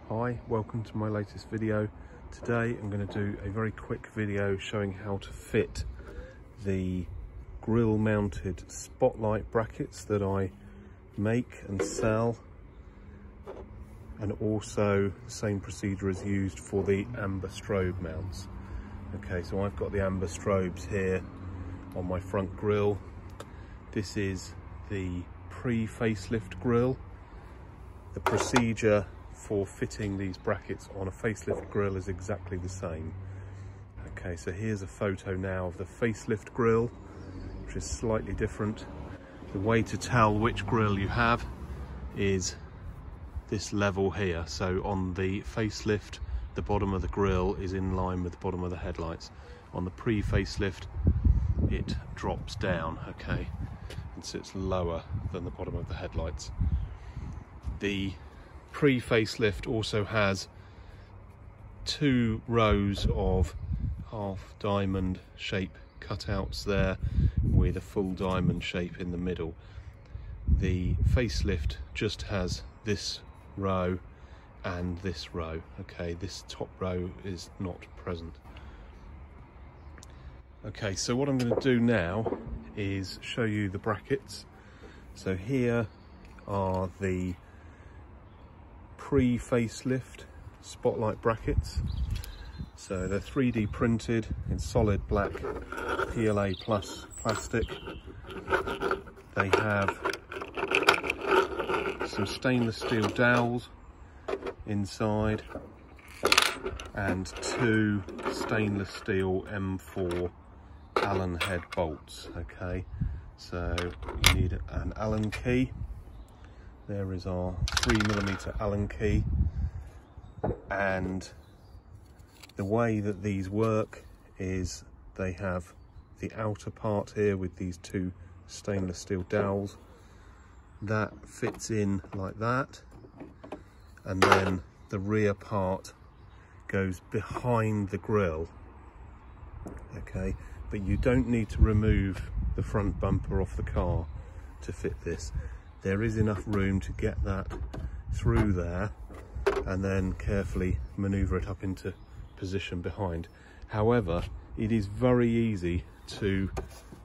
Hi, welcome to my latest video. Today I'm going to do a very quick video showing how to fit the grille mounted spotlight brackets that I make and sell, and also the same procedure is used for the amber strobe mounts. Okay, so I've got the amber strobes here on my front grille. This is the pre-facelift grille. The procedure for fitting these brackets on a facelift grille is exactly the same. Okay, so here's a photo now of the facelift grille, which is slightly different. The way to tell which grille you have is this level here. So on the facelift, the bottom of the grille is in line with the bottom of the headlights. On the pre-facelift, it drops down, okay, and sits lower than the bottom of the headlights. The pre-facelift also has two rows of half diamond shape cutouts there with a full diamond shape in the middle. The facelift just has this row and this row. Okay, this top row is not present. Okay, so what I'm going to do now is show you the brackets. So here are the pre-facelift spotlight brackets. So they're 3D printed in solid black PLA plus plastic. They have some stainless steel dowels inside and two stainless steel M4 Allen head bolts. Okay, so you need an Allen key. There is our 3mm Allen key, and the way that these work is they have the outer part here with these two stainless steel dowels. That fits in like that, and then the rear part goes behind the grille. Okay, but you don't need to remove the front bumper off the car to fit this. There is enough room to get that through there and then carefully maneuver it up into position behind. However, it is very easy to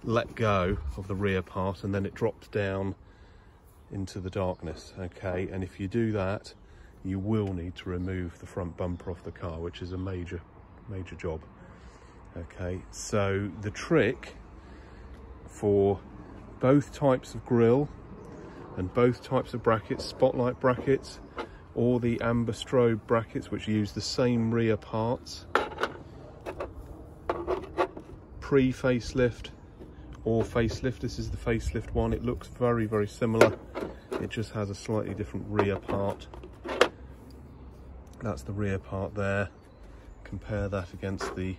let go of the rear part and then it drops down into the darkness. Okay, and if you do that, you will need to remove the front bumper off the car, which is a major job. Okay, so the trick for both types of grille and both types of brackets, spotlight brackets or the amber strobe brackets, which use the same rear parts, pre-facelift or facelift. This is the facelift one. It looks very similar. It just has a slightly different rear part. That's the rear part there. Compare that against the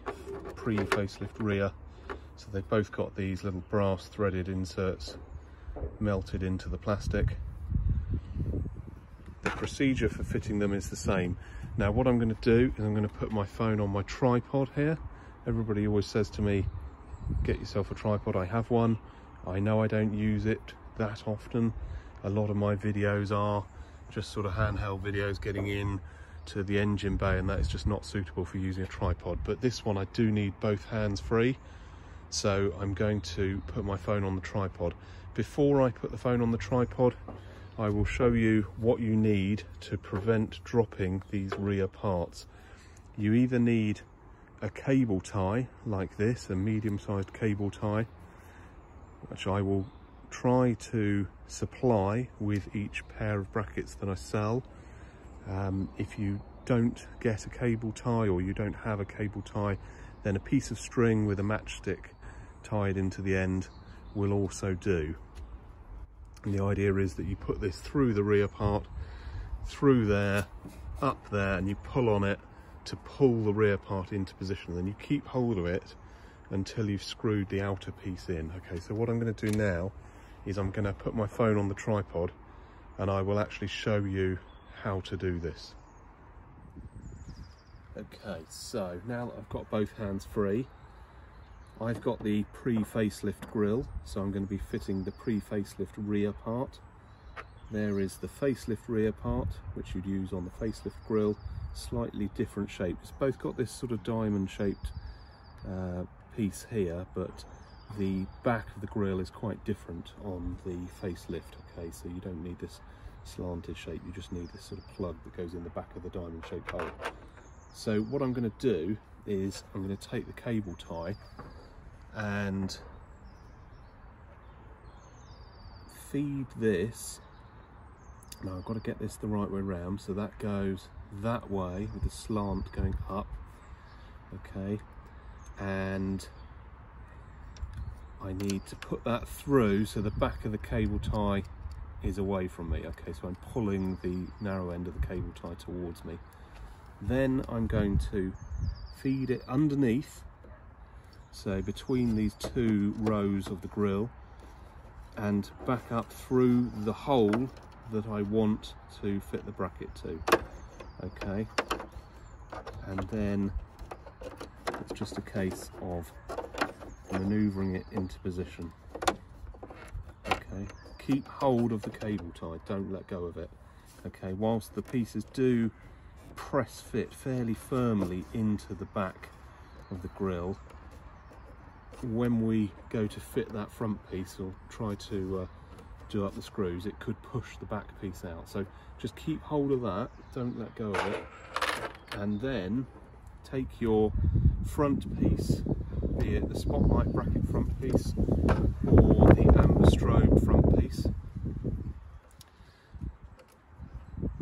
pre-facelift rear. So they've both got these little brass threaded inserts melted into the plastic. The procedure for fitting them is the same. Now what I'm going to do is I'm going to put my phone on my tripod here. Everybody always says to me, get yourself a tripod. I have one. I know I don't use it that often. A lot of my videos are just sort of handheld videos getting in to the engine bay, and that is just not suitable for using a tripod. But this one I do need both hands free, so I'm going to put my phone on the tripod. Before I put the phone on the tripod, I will show you what you need to prevent dropping these rear parts. You either need a cable tie like this, a medium-sized cable tie, which I will try to supply with each pair of brackets that I sell. If you don't get a cable tie or you don't have a cable tie, then a piece of string with a matchstick tied into the end will also do. And the idea is that you put this through the rear part, through there, up there, and you pull on it to pull the rear part into position. And then you keep hold of it until you've screwed the outer piece in. Okay, so what I'm going to do now is I'm going to put my phone on the tripod and I will actually show you how to do this. Okay, so now that I've got both hands free, I've got the pre-facelift grille, so I'm going to be fitting the pre-facelift rear part There is the facelift rear part, which you'd use on the facelift grille. Slightly different shape. It's both got this sort of diamond shaped piece here, but the back of the grille is quite different on the facelift. Okay, so you don't need this slanted shape, you just need this sort of plug that goes in the back of the diamond shaped hole. So what I'm going to do is I'm going to take the cable tie and feed this. Now I've got to get this the right way around, so that goes that way with the slant going up. Okay, and I need to put that through so the back of the cable tie is away from me. Okay, so I'm pulling the narrow end of the cable tie towards me. Then I'm going to feed it underneath, so between these two rows of the grille, and back up through the hole that I want to fit the bracket to. Okay, and then it's just a case of manoeuvring it into position. Okay, keep hold of the cable tie, don't let go of it. Okay, whilst the pieces do press fit fairly firmly into the back of the grille, when we go to fit that front piece or try to do up the screws, it could push the back piece out. So just keep hold of that, don't let go of it, and then take your front piece, be it the spotlight bracket front piece or the amber strobe front piece,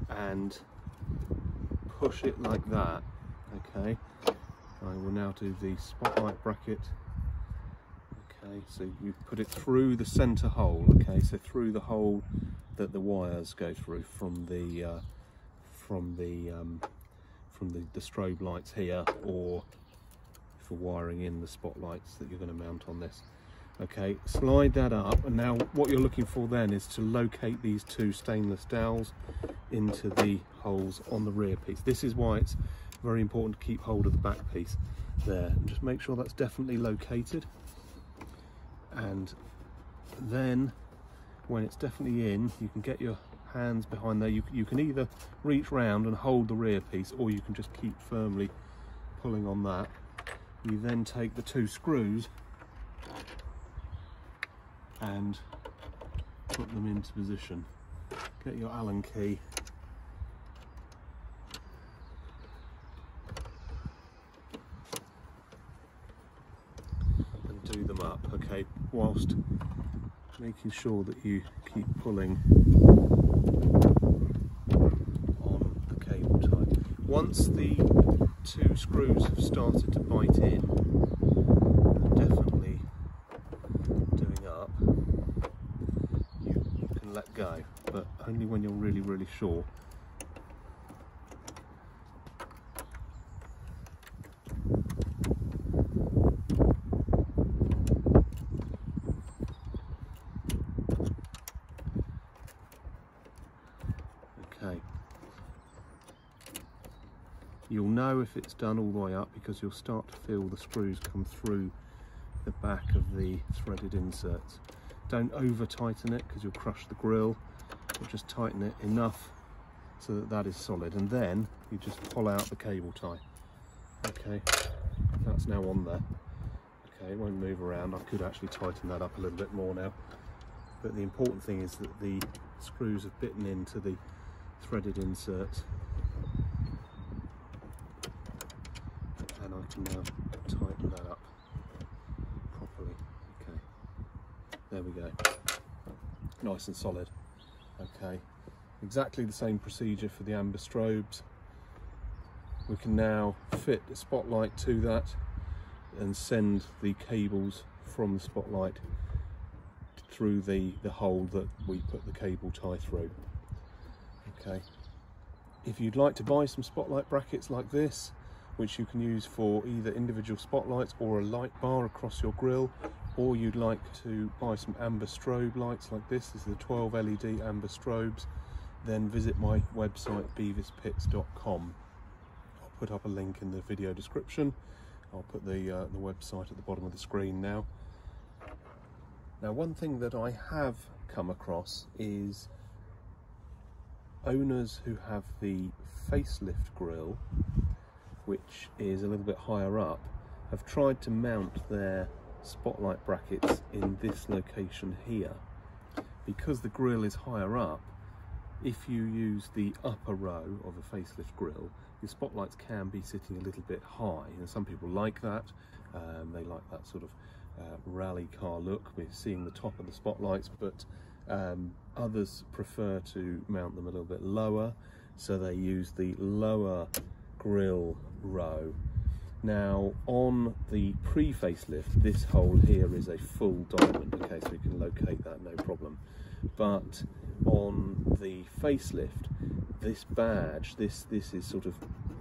and push it like that. Okay, I will now do the spotlight bracket. Okay, so you put it through the center hole. Okay, so through the hole that the wires go through from the strobe lights here, or for wiring in the spotlights that you're going to mount on this. Okay, slide that up, and now what you're looking for then is to locate these two stainless dowels into the holes on the rear piece. This is why it's very important to keep hold of the back piece there, and just make sure that's definitely located. And then when it's definitely in, you can get your hands behind there. You can either reach round and hold the rear piece, or you can just keep firmly pulling on that. You then take the two screws and put them into position. Get your Allen key and do them up, okay, whilst making sure that you keep pulling on the cable tie. Once the two screws have started to bite in, definitely doing up, you can let go, but only when you're really sure. Okay, you'll know if it's done all the way up because you'll start to feel the screws come through the back of the threaded inserts. Don't over tighten it because you'll crush the grille, but just tighten it enough so that that is solid, and then you just pull out the cable tie. Okay, that's now on there. Okay, it won't move around. I could actually tighten that up a little bit more now, but the important thing is that the screws have bitten into the threaded inserts, and I can now tighten that up properly. Okay, there we go, nice and solid. Okay, exactly the same procedure for the amber strobes. We can now fit the spotlight to that and send the cables from the spotlight through the hole that we put the cable tie through. Okay, if you'd like to buy some spotlight brackets like this, which you can use for either individual spotlights or a light bar across your grille, or you'd like to buy some amber strobe lights like this is the 12 LED amber strobes, then visit my website beavispits.com. I'll put up a link in the video description. I'll put the website at the bottom of the screen now. Now, one thing that I have come across is owners who have the Facelift Grille, which is a little bit higher up, have tried to mount their spotlight brackets in this location here. Because the grille is higher up, if you use the upper row of a Facelift grille, your spotlights can be sitting a little bit high. And some people like that. They like that sort of rally car look. We're seeing the top of the spotlights, but others prefer to mount them a little bit lower, so they use the lower grille row. Now on the pre-facelift, this hole here is a full diamond, okay, so we can locate that, no problem. But on the facelift, this badge, this is sort of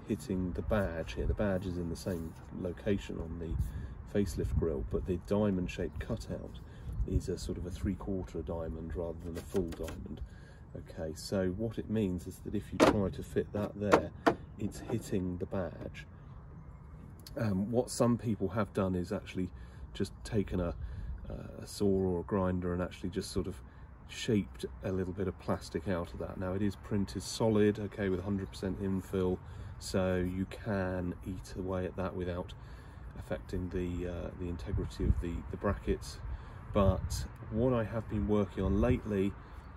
hitting the badge here. The badge is in the same location on the facelift grille, but the diamond shaped cutout is a sort of a 3/4 diamond rather than a full diamond. Okay, so what it means is that if you try to fit that there, it's hitting the badge. What some people have done is actually just taken a saw or a grinder and actually just sort of shaped a little bit of plastic out of that. Now it is printed solid, okay, with 100% infill, so you can eat away at that without affecting the integrity of the brackets. But what I have been working on lately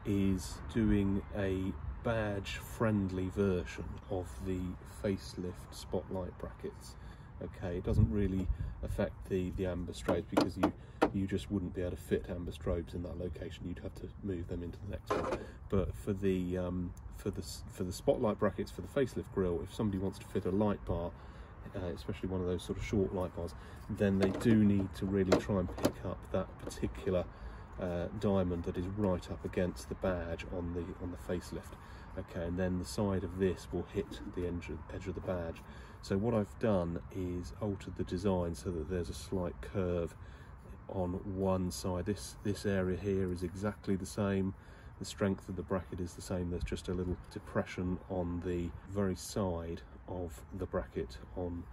is doing a badge friendly version of the Facelift spotlight brackets. Okay, it doesn't really affect the amber strobes, because you just wouldn't be able to fit amber strobes in that location. You'd have to move them into the next one. But for the spotlight brackets for the Facelift grille, if somebody wants to fit a light bar, especially one of those sort of short light bars, then they do need to really try and pick up that particular diamond that is right up against the badge on the facelift. Okay, and then the side of this will hit the edge of the badge. So what I've done is altered the design so that there's a slight curve on one side. This area here is exactly the same. The strength of the bracket is the same. There's just a little depression on the very side of the bracket on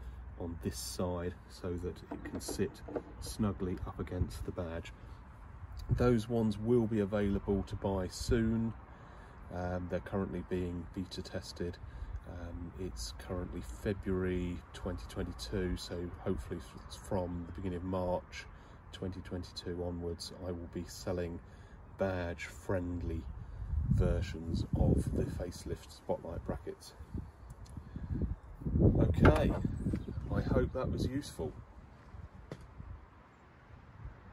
this side, so that it can sit snugly up against the badge. Those ones will be available to buy soon. They're currently being beta tested. It's currently February 2022, so hopefully from the beginning of March 2022 onwards, I will be selling badge friendly versions of the Facelift spotlight brackets. Okay, I hope that was useful.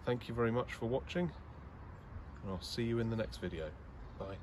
Thank you very much for watching, and I'll see you in the next video. Bye.